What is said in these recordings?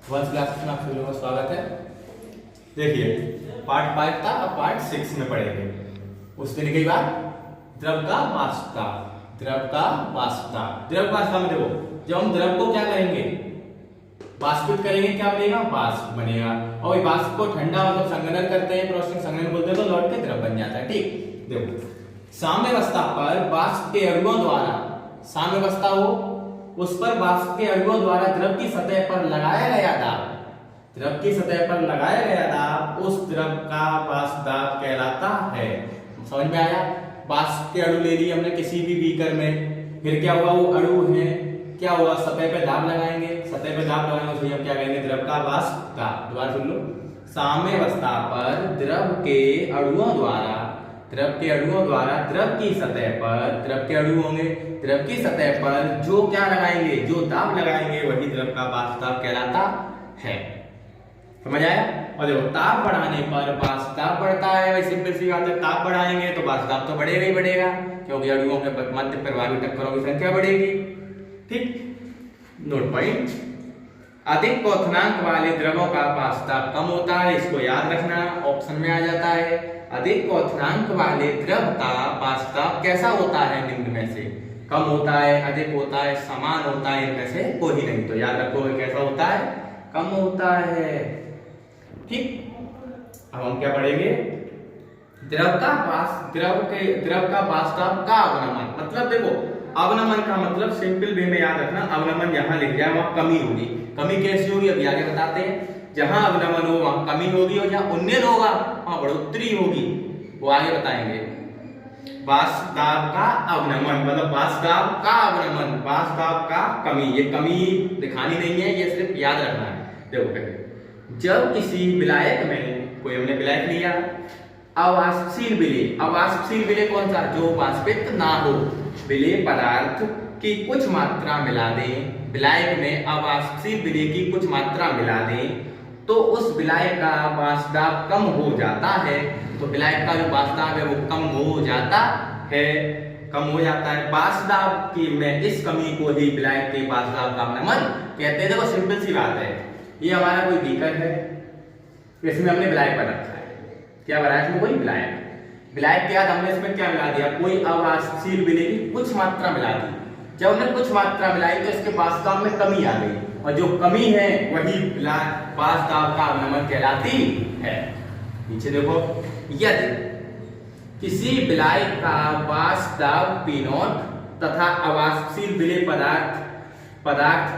One classes में आप सभी लोगों का स्वागत है। देखिए पार्ट 5 था, अब पार्ट 6 में पढ़ेंगे। उस दिन की बात द्रव का वाष्पता। द्रव का वाष्पता में देखो, जब हम द्रव को क्या करेंगे, वाष्पित करेंगे, क्या बनेगा, वाष्प बनेगा। और वाष्प को ठंडा मतलब संघनन करते हैं, प्रोसेसिंग संघनन बोलते हैं, तो लौट के द्रव बन जाता है। ठीक, देखो साम्यावस्था पर वाष्प के अणुओं द्वारा, साम्यावस्था हो उस पर वाष्प के अणुओं द्वारा द्रव की सतह पर लगाया गया दाब, द्रव की सतह पर लगाया गया दाब उस द्रव का वाष्प दाब कहलाता है। समझ में आया? वाष्प के अणु ले लिए हमने किसी भी बीकर में, फिर क्या हुआ, वो अणु है, क्या हुआ, सतह पे दाब लगाएंगे, सतह पे दाब लगाएंगे, उसे हम क्या कहेंगे, द्रव का वाष्प दाब। दोबारा सुन लो, साम्यावस्था पर द्रव के अणुओं द्वारा, द्रव के अणुओं द्वारा द्रव की सतह पर, द्रव के अणु होंगे, द्रव की सतह पर जो क्या लगाएंगे, जो दाब लगाएंगे, वही द्रव का वाष्प दाब कहलाता है। समझ आया? और देखो ताप बढ़ाने पर वाष्प दाब बढ़ता है। वैसे सिंपल सी बात है, ताप बढ़ाएंगे तो वाष्प दाब तो बढ़ेगा ही बढ़ेगा, क्योंकि अणुओं के मध्य परमाणु टक्करों की संख्या बढ़ेगी। ठीक, नोट पॉइंट, अधिक क्वथनांक वाले द्रवों का वाष्प दाब कम होता है, इसको याद रखना, ऑप्शन में आ जाता है। अधिक क्वथनांक वाले द्रव का वाष्प दाब कैसा होता है, निम्न में से कम होता है, अधिक होता है, समान होता है, इनमें से कोई नहीं। तो याद रखो कैसा होता है, कम होता है। ठीक, अब हम क्या पढ़ेंगे, द्रव का वाष्प दाब का अवनमन। मतलब देखो अवनमन का मतलब सिंपल वे में याद रखना, अवनमन यहां लिख दिया, वहां कमी होगी। कमी कैसी होगी अभी आगे बताते हैं। जहां अवनमन हो वहां कमी होगी, और जहां उन्नयन होगा वहां बढ़ोतरी होगी, वो आगे बताएंगे। वाष्प दाब का अवनमन मतलब वाष्प दाब का अवनमन, वाष्प दाब का कमी, ये कमी दिखानी नहीं है, ये सिर्फ याद रखना है। देखो पहले, जब किसी विलायक में, कोई हमने विलायक लिया, अवाष्पशील विलेय, अवाष्पशील विलेय कौन सा, जो वाष्पित ना हो, विलेय पदार्थ की कुछ मात्रा मिला दें, विलायक में अवाष्पशील विलेय की कुछ मात्रा मिला दें, तो उस विलायक का वाष्प दाब कम हो जाता है। तो विलायक का जो वाष्प दाब है वो कम हो जाता है, कम हो जाता है। वाष्प दाब की में इस कमी को ही विलायक के वाष्प दाब का अवनमन कहते हैं। देखो सिंपल सी बात है, ये हमारा कोई बीकर है, इसमें हमने विलायक भर रखा है, क्या भरा है इसमें, कोई विलायक। विलायक के बाद हमने इसमें क्या मिला दिया, कोई अवाष्पशील विलेय की कुछ मात्रा मिला दी। जब हमने कुछ मात्रा मिलाई तो इसके वाष्प दाब में कमी आ गई, और जो कमी है वही वाष्प दाब का अवनमन कहलाती है। नीचे देखो, यदि किसी विलायक का वाष्प दाब P0 तथा अवाष्पशील विलेय पदार्थ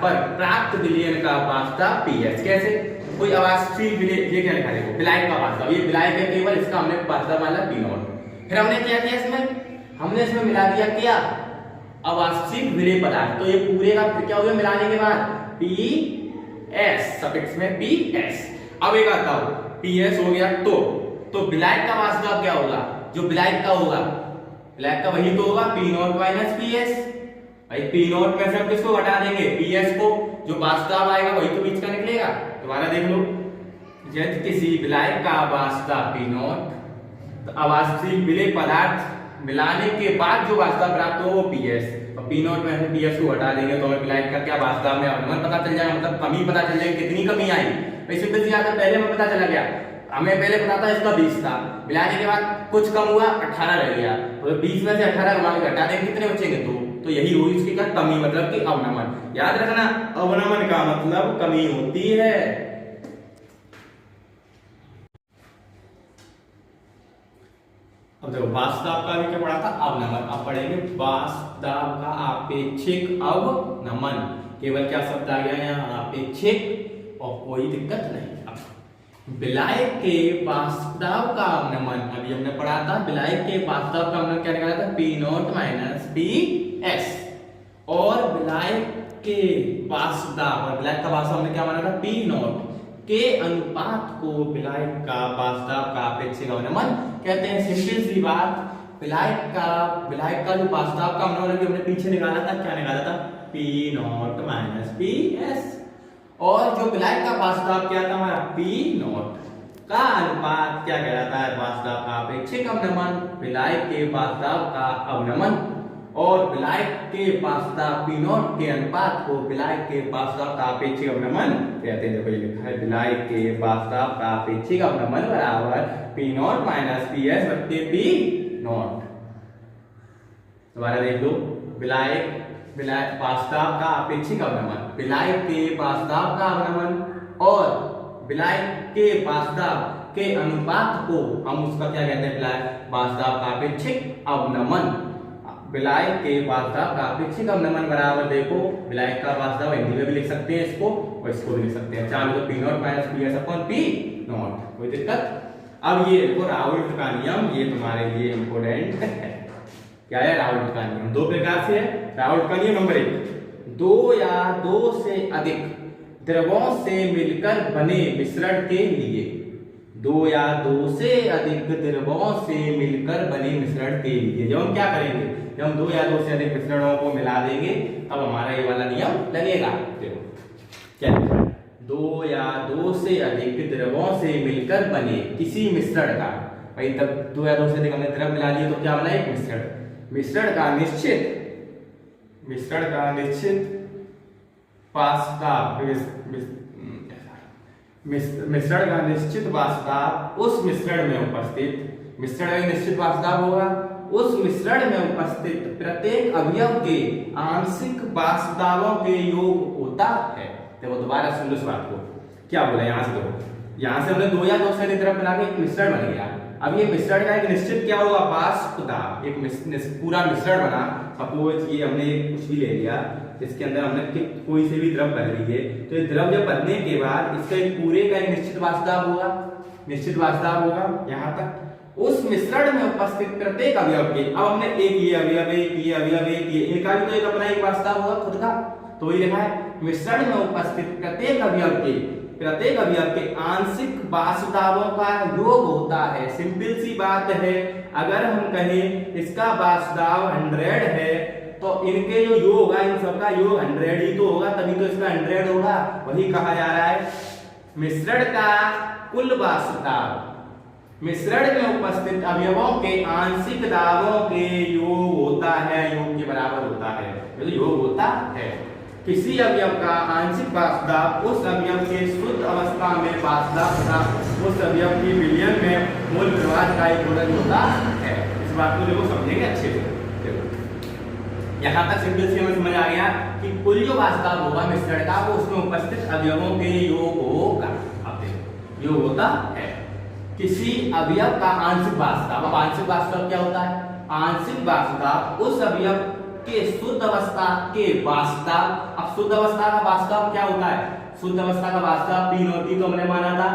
पर प्राप्त विलयन का वाष्प दाब PS, कैसे, कोई अवाष्पशील विलेय, ये क्या लिखा देखो, विलायक का वाष्प दाब, ये विलायक है केवल, इसका हमने वाष्प दाब माना P0। फिर हमने क्या किया इसमें, हमने इसमें मिला दिया क्या, अवाष्पशील विलेय पदार्थ। तो ये पूरे का फिर क्या हो गया मिलाने के बाद PS, सफिक्स में PS। अब एक बताओ, PS हो गया तो विलायक का वाष्प दाब क्या होगा, जो विलायक का होगा, विलायक का वही तो होगा P0 माइनस PS। भाई P0 में से हम किसको घटा देंगे, PS को, जो वाष्प दाब आएगा वही तो बीच का निकलेगा। दोबारा देख लो, यदि किसी विलायक का वाष्प दाब P0, तो अवाष्पशील विलेय पदार्थ मिलाने के बाद जो वाष्प दाब प्राप्त हो वो PS, और P0 में से PS को हटा देंगे तो हमें विलायक का क्या वाष्प दाब में अवनमन पता चल जाएगा, मतलब कमी पता चल जाएगी, कितनी कमी आई। वैसे तो पहले हमें पता चला गया, हमें पहले पता था इसका 20 था, मिलाने के बाद कुछ कम हुआ, 18 रह गया, तो 20 में से 18 घटा देंगे, कितने बचेंगे, तो यही हुई इसकी क्या कमी, मतलब कि अवनमन। याद रखना, अवनमन का मतलब कमी होती है। अब देखो वाष्प दाब का भी क्या पढ़ा था, अवनमन। अब पढ़ेंगे वाष्प दाब का आपेक्षिक अवनमन। केवल क्या शब्द आ गया यहाँ, आपेक्षिक, और कोई दिक्कत नहीं। विलायक के वाष्प दाब का अवनमन, अभी हमने पढ़ा था, विलायक के वाष्प दाब का अवनमन क्या निकाला था, P0 माइनस PS। और विलायक के वाष्प दाब, और विलायक का वाष्प दाब हमने क्या माना था, P0 के अनुपात को विलायक का वाष्प दाब का आपेक्षिक अवनमन कहते हैं। सिंपल सी बात, विलायक का जो वाष्प दाब का अवनमन हमने पीछे निकाला था, क्या निकाला था, P0 माइनस PS। और जो विलायक का वाष्प दाब क्या था हमारा, P0 का अनुपात क्या कहलाता है, वाष्प दाब का आपेक्षिक अवनमन, विलायक के वाष्प दाब का अवनमन। और विलायक के पास्ता पी नॉट के अनुपात को विलायक के पास्ता का अपेक्षिक अवनमन कहते हैं। देखो ये लिखा है विलायक के पास्ता का अपेक्षिक अवनमन बराबर P not minus P S बट्टे पी नॉट। दोबारा देख लो, विलायक पास्ता का अपेक्षिक अवनमन, विलायक के पास्ता का अवनमन और विलायक के पास्ता के अनुपात को हम उसका क्या कहते हैं, विलायक पास्ता का अपेक्षिक अवनमन। विलायक के पास्ता का अपेक्षिक अवनमन बराबर देखो विलायक का पास्ता हिंदी में भी लिख सकते हैं इसको और इसको भी लिख सकते हैं, चार P not minus P S upon P not, कोई दिक्कत। अब ये देखो राउल्ट का नियम, ये तुम्हारे लिए इंपोर्टेंट है। क्या है राउल्ट का नियम? दो प्रकार से है राउल्ट का नियम। नंबर 1, दो या दो से अधिक द्रवों से मिलकर बने मिश्रण के लिए, दो या दो से अधिक द्रवों से मिलकर बने मिश्रण के लिए जब हम क्या करेंगे, जब हम दो या दो से अधिक मिश्रणों को मिला देंगे तब हमारा ये वाला नियम लगेगा। देखो क्या है, दो या दो से अधिक द्रवों से मिलकर बने किसी मिश्रण का, भाई तब दो या दो से अधिक हमने द्रव मिला दिए तो क्या बना एक मिश्रण, मिश्रण का निश्चित पास्ता मिश्रण का निश्चित वास्तव उस मिश्रण में उपस्थित, मिश्रण का निश्चित वास्तव होगा उस मिश्रण में उपस्थित प्रत्येक अवयव के आंशिक वास्तवों के योग होता है। देखो दोबारा सुन लो इस बात को, क्या बोला यहाँ से, देखो यहाँ से हमने दो या दो से अधिक द्रव मिला के एक मिश्रण बन गया। अब ये मिश्रण का एक निश्चित क्या होगा, वास्तव एक पूरा मिश्रण बना। सपोज ये हमने कुछ भी ले लिया जिसके अंदर हमने कोई से भी द्रव भर लीजिए, तो ये द्रव जब भरने के बाद इसका एक पूरे का एक निश्चित वास्तव होगा, निश्चित वास्तव होगा यहाँ तक। उस मिश्रण में उपस्थित प्रत्येक अवयव के, अब हमने एक ये अवयव एक ये अवयव एक ये, इनका भी तो एक अपना एक वास्तव होगा खुद का, तो ये लिखा है मिश्रण में उपस्थित प्रत्येक अवयव के आंशिक वास्तवों का योग होता है। सिंपल सी बात है, अगर हम कहें इसका वास्तव 100 है तो इनके जो योग होगा इन सबका योग 100 ही तो होगा, तभी तो इसका 100 होगा। वही कहा जा रहा है मिश्रण का कुल वास्तव मिश्रण में उपस्थित अवयवों के आंशिक दावों के योग होता है, योग के बराबर होता है, तो योग होता है। किसी अवयव का आंशिक वास्तव उस अवयव के शुद्ध अवस्था में वास्तव तथा उस अवयव की विलयन में मूल प्रवाह का एक गुणज होता है। इस बात को देखो समझेंगे अच्छे से। यहाँ तक सिंपल सी हमें समझ आ गया कि कुल जो वास्तव होगा मिश्रण का वो उसमें उपस्थित अवयवों के योग होगा। अब देखो योग होता है किसी अवयव का आंशिक वास्तव। अब आंशिक वास्तव क्या होता है, आंशिक वास्तव उस अवयव के शुद्ध अवस्था के वास्तव। अब शुद्ध अवस्था का वास्तव क्या होता है, शुद्ध अवस्था का वास्तव पी नॉट तो हमने माना था,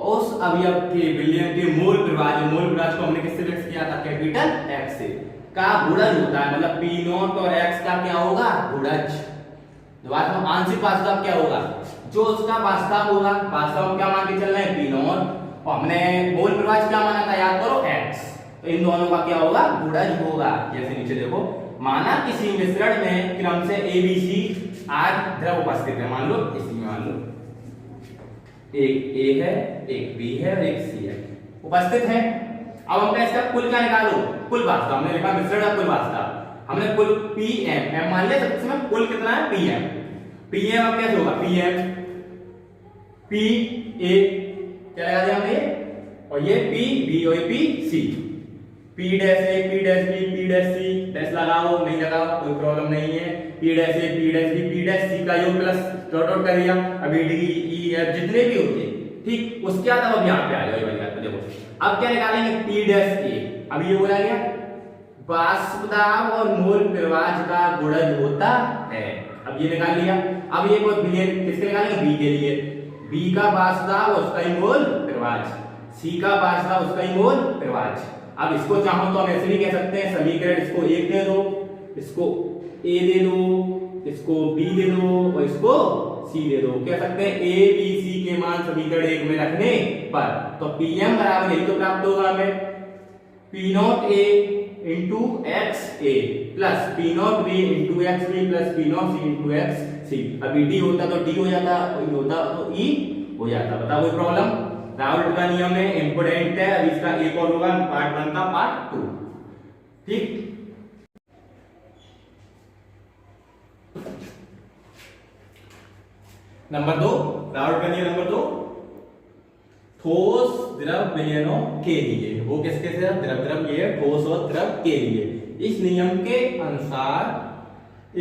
उस अवयव के विलयन के मूल प्रवाह, जो मूल प्रवाह को हमने किससे व्यक्त किया था, कैपिटल एक्स से, का गुणज होता है। मतलब पी नॉट और एक्स का क्या होगा, गुणज। दोबारा हम आंशिक वास्तव क्या होगा, जो उसका वास्तव होगा, वास्तव क्या मान के चल रहे हैं पी नॉट, और हमने मूल प्रवाह क्या माना था, याद करो एक्स, तो इन दोनों का क्या होगा, गुणज होगा। जैसे नीचे देखो, माना किसी मिश्रण में क्रम से ए बी सी 8 द्रव उपस्थित है, मान लो इसी में मान लो एक ए है, एक बी है और एक सी है उपस्थित है। अब हम इसका कुल क्या निकालो, कुल वास्तव। हमने लिखा मिश्रण का कुल वास्तव, हमने कुल पी एम एम मान लिया, सबसे में कुल कितना है पी एम। पी एम अब कैसे होगा, पी एम पी ए क्या लगा दिया हमने, और ये पी बी और P C, P dash A P dash B P dash C, dash लगाओ नहीं लगाओ कोई प्रॉब्लम नहीं है, P dash A P dash B P dash C का योग प्लस डॉट डॉट कर दिया। अभी डी ई एफ जितने भी होते ठीक, उसके बाद अब यहाँ पे आ जाओ, ये बात देखो अब क्या निकालेंगे, पी डैश ए, अब ये बोला गया वाष्पदाब और मोल प्रवाह का गुणज होता है। अब ये निकाल लिया। अब ये कोई विलयन किसके निकालेंगे, बी के लिए, बी का वाष्पदाब उसका ही मोल प्रवाह, सी का वाष्पदाब उसका ही मोल प्रवाह। अब इसको चाहो तो हम ऐसे भी कह सकते हैं, समीकरण इसको एक दे दो, इसको ए दे दो, इसको बी दे दो और इसको सी दे दो। कह सकते हैं ए बी सी के मान समीकरण एक में रखने पर तो पी एम बराबर यही तो प्राप्त होगा हमें, P nought A into x A plus P nought B into x B plus P nought C into x C. अभी डी होता तो डी हो जाता, ई होता तो ई हो जाता। बताओ कोई प्रॉब्लम। राउल्ट का नियम है, इंपोर्टेंट है। अभी इसका एक और होगा, पार्ट 1 का पार्ट 2, ठीक। नंबर 2, राउंड कर लिया। नंबर 2, ठोस द्रव विलयनों के लिए, वो किसके से द्रव ये ठोस और द्रव के लिए इस नियम के अनुसार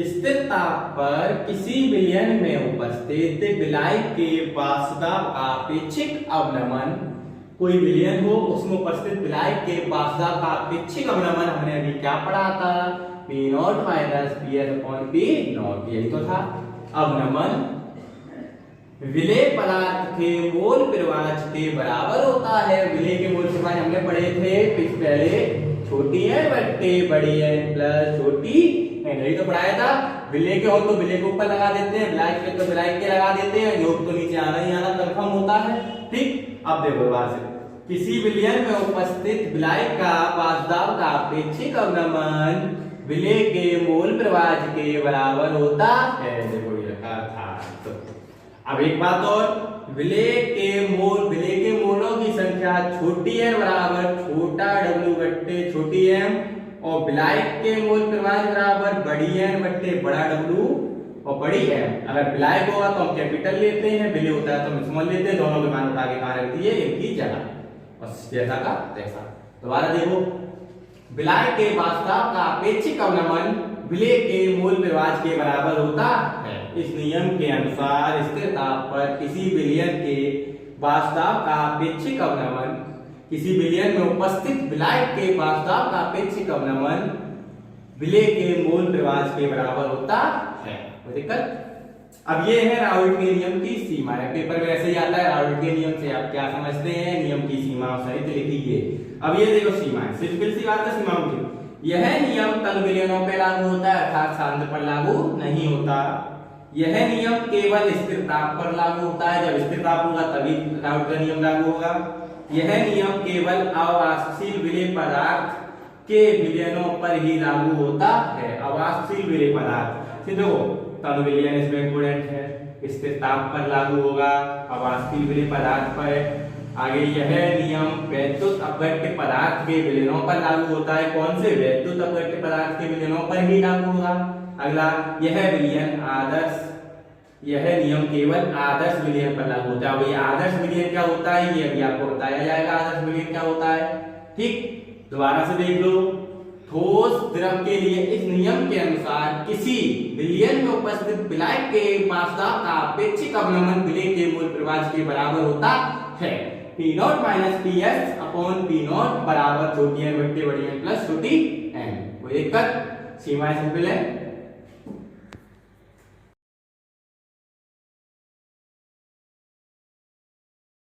स्थिर ताप पर किसी विलयन में उपस्थित विलायक के वाष्पदाब का अपेक्षिक अवनमन, कोई विलयन हो उसमें उपस्थित विलायक के वाष्पदाब का अपेक्षिक अवनमन हमने अभी क्या पढ़ा था, P0 माइनस PS/P0, यही तो था। अवनमन विलेय पदार्थ के मोल प्रवाह के बराबर होता है। विलेय के मोल प्रवाह हमने पढ़े थे पहले, छोटी है बट्टे बड़ी है प्लस छोटी है, यही तो पढ़ाया था। विलेय के हो तो विलेय के ऊपर लगा देते हैं, विलायक के तो विलायक के लगा देते हैं, योग तो नीचे आना ही आना कंफर्म होता है। ठीक, अब देखो बात से, किसी विलयन में उपस्थित विलायक का वाष्पदाब का अपेक्षिक अवनमन विलेय के मोल प्रवाह के बराबर होता है। देखो ये रखा था। तो अब एक बात और, विलेय के मोलों की संख्या छोटी है बराबर छोटा W बट्टे छोटी m, और विलायक के मोल प्रवाह बराबर बड़ी n बट्टे बड़ा W और बड़ी m। अगर विलायक होगा तो हम कैपिटल लेते हैं, विलेय होता है तो हम स्मॉल लेते हैं, दोनों के मान उठा के कहां रख दिए, एक ही जगह, बस जैसा का तैसा। दोबारा देखो, विलायक के वाष्पदाब का अपेक्षिक अवनमन विलेय के मोल प्रवाह के बराबर होता है। इस नियम के अनुसार स्थिर ताप पर किसी विलयन के वाष्पदाब का अपेक्षिक अवनमन, किसी विलयन में उपस्थित विलायक के वाष्पदाब का अपेक्षिक अवनमन विलेय के मोल प्रवाह के बराबर होता है। कोई दिक्कत? अब ये है राउल्ट के नियम की सीमा है। पेपर में ऐसे ही आता है, राउल्ट के नियम से आप क्या समझते हैं, नियम की सीमा सहित लिखिए। अब ये देखो सीमा है, सिंपल सी बात है सीमाओं की। यह नियम तल विलयनों पे लागू होता है, अर्थात सांद्र पर लागू नहीं होता। यह नियम केवल स्थिर ताप पर लागू होता है, जब स्थिर ताप होगा तभी राउल्ट का नियम लागू होगा। यह नियम केवल अवाष्पशील विलेय पदार्थ के विलयनों पर ही लागू होता है। अवाष्पशील विलेय पदार्थ, देखो तल विलयन इसमें इंपोर्टेंट है, स्थिर ताप पर लागू होगा, अवाष्पशील विलेय पदार्थ पर। आगे यह नियम वैद्युत अपघट्य पदार्थ के विलयनों पर लागू होता है। कौन से? वैद्युत अपघट्य पदार्थ के विलयनों पर ही लागू होगा। अगला, यह विलयन आदर्श, यह नियम केवल आदर्श विलयन पर लागू होता है। अब ये आदर्श विलयन क्या होता है ये अभी आपको बताया जाएगा, आदर्श विलयन क्या होता है। ठीक, दोबारा से देख लो, ठोस द्रव के लिए इस नियम के अनुसार किसी विलयन में उपस्थित विलायक के वाष्पदाब का अपेक्षिक अवनमन विलेय के मोल प्रवाह के बराबर होता है। P0 माइनस PS/P0 बराबर छोटी n बट्टे बड़ी n प्लस छोटी n। कोई दिक्कत? सीमा सिंपल है।